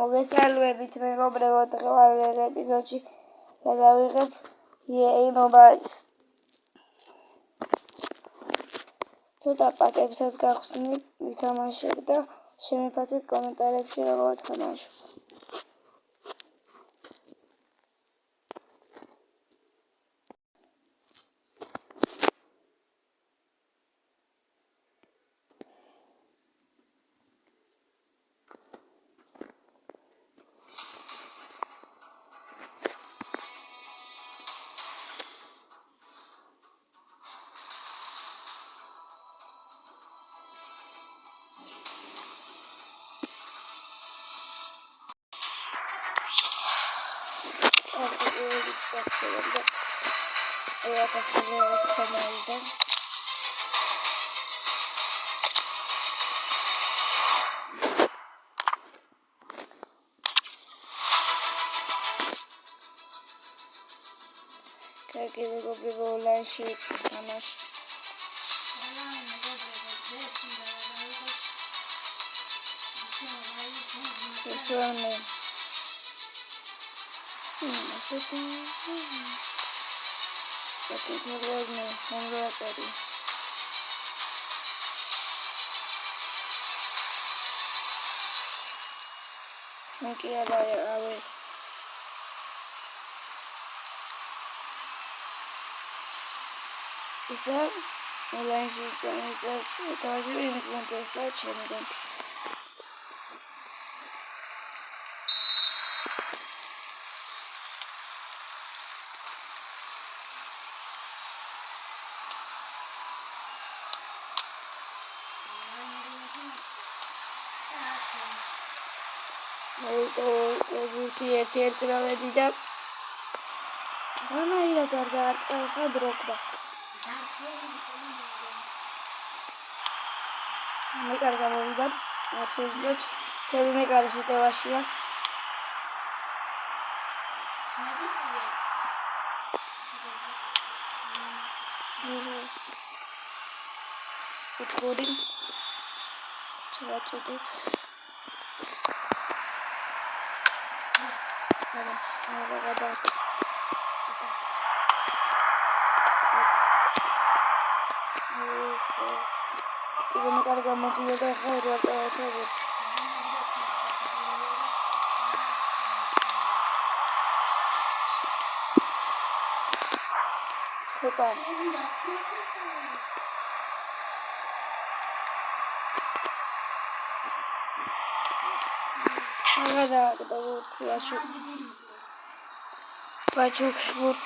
მოგესალმებით მეგობრებო, დღევანდელ ეპიზოდში გადავიღებ EA Mobile-ის. ცოტა პაკებსაც გავხსნით, ვითამაშებ და შემიფასეთ კომენტარებში როგორ თამაშობ. Какие мегоბრებო онлайнში ვიწყებ თამაშს. ესვამე. ასეთი. საკითხებია, მომროატორი. მოკი ავე. Ისა онлайнში ისაა თავაზები იმის მონტესა ჩემი გონი. Multi ერთ გავედი და რანაირად არ დაარტყა დროგბა. მეკარ გამოვიდა, არ შეიძლება ჩემი მეკარი შეტევაშია. უთხური ჩავაწოდე. Είμαι καρδιά μου ότι δεν έχω ρωτήσει. Κοίτα. Αγαδά, Πατσούκ, βουτ.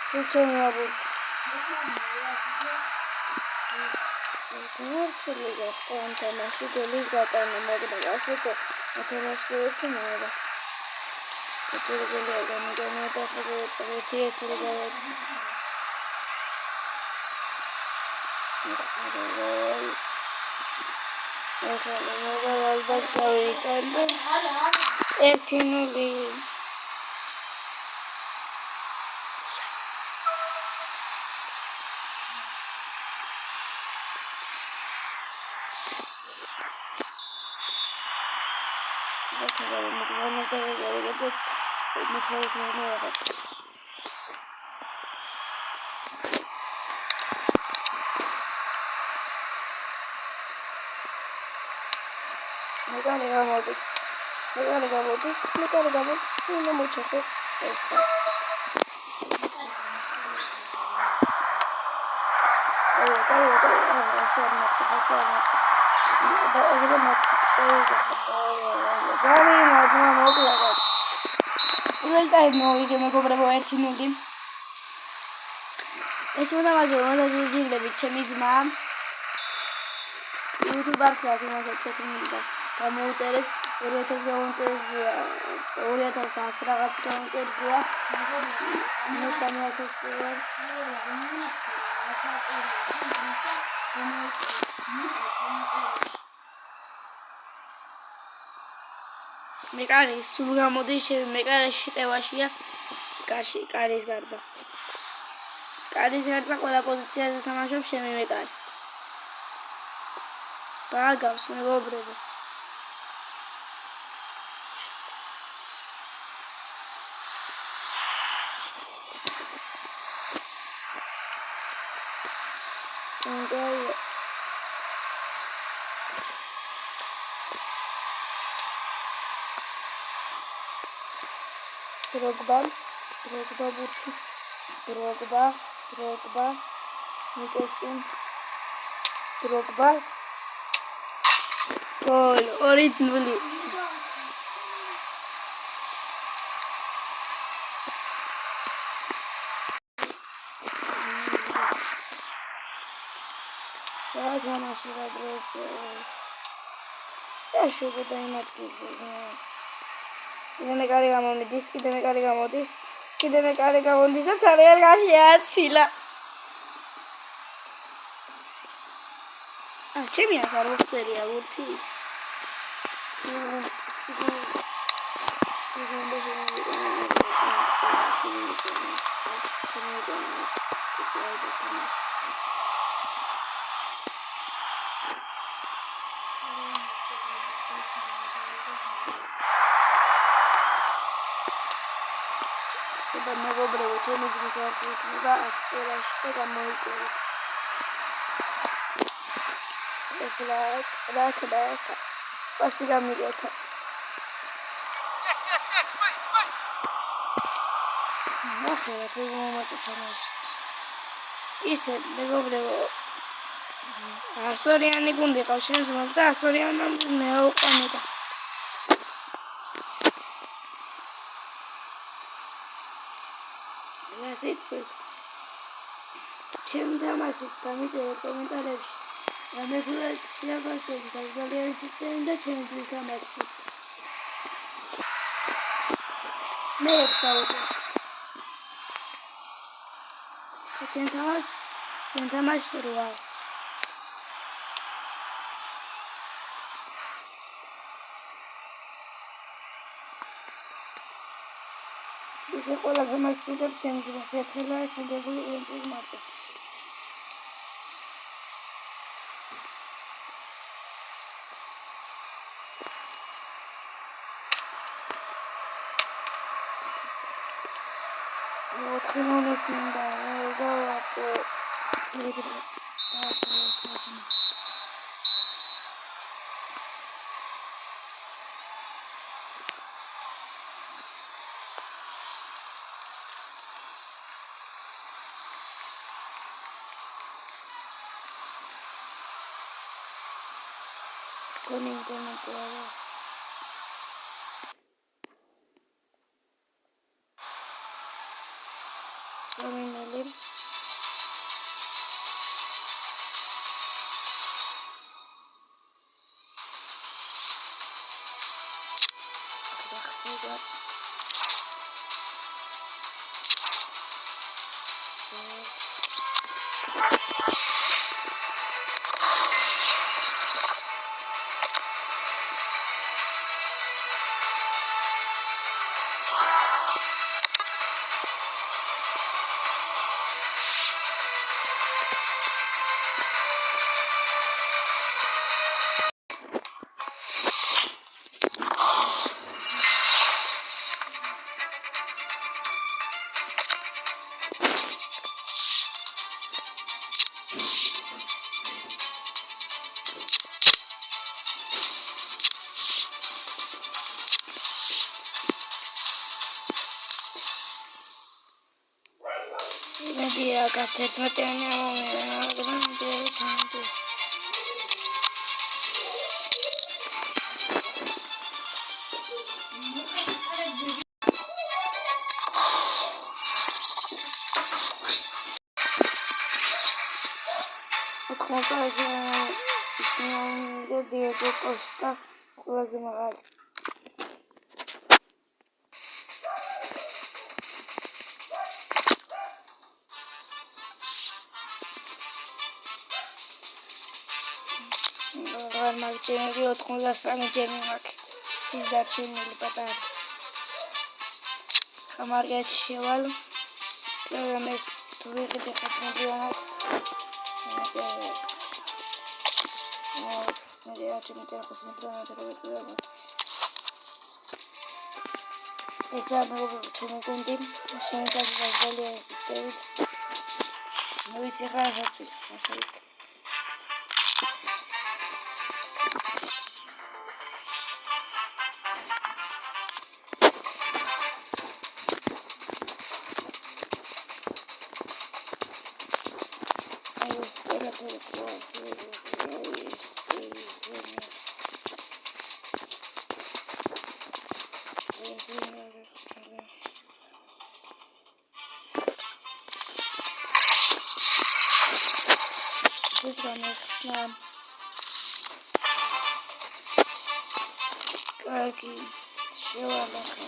Случайно вот. Тёртли гастан тамаши голис гатаны могда асеко атамашлықты мада. Который голега мигана тахабо вертиесел гает. Ეხლა ალბათ გავიკანდე. 1-0. Megale gamodos, no mucho juego. გამოუწერეთ 2000 გამოუწერზია 2100 რაღაც გამოუწერზია მესამე 1000-ია მეკარი სულ გამოდის მეკარი შეტევაშია კარის გარდა ყველა პოზიციაზე თამაშობს ჩემი მეკარი გააგავს მეგობრებო. Drogba ბურთის Drogba მიწესწინ Drogba გოლ 2-0 თამაში რა დროს ეშუგო დაიმატკიძე კიდე მე კარი გამოდის და ძალიან გაშიაცილა ჩემი არ მოხსერია ურთი მეგობრებო, ჩემი ძმის არ იქნება აღწერაში და გამოიწერეთ. ეს რა ქნა ხა. პასი გამიგოთა. ნახე რა პრობლემატი თამაშს. ისე მეგობრებო 100-იანი გუნდი ყავს შენ ძმას და 100-იანამდე მეუყვანე და ასეცქვით ჩემ თამაშიც დამიწერეთ კომენტარებში რანეგულად შეაბასეთ დაზგალიანი სისტემი და ჩემი ძმის თამაშიც მე ერთ დავუწევთ ჩემ თამაშს 800 ისე ყველა თამაშს უგებ ჩემს ძმას ერთხელა გუნდებული ემპის მარტო ოთხინოლის მინდა გავაპო მეგრე ასწავლებს con internet ahora. Seminole. Dia kasih terima Maggiore 83 ჯერი მაქვს. ის დარჩენილი პატარა. ხამარგეთ შევალ. პროგრამის თუ ვიყიდე ხარ პროგრამას. მე რაჭი მეტი 15 მეტრები ეს ამბობ ჩემი გუნდი შემოგაძლევს გოლი ეს ნუ ვიცი ხარ ხოთვის ასე განახსნა კარგი შევანახა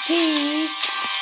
Peace.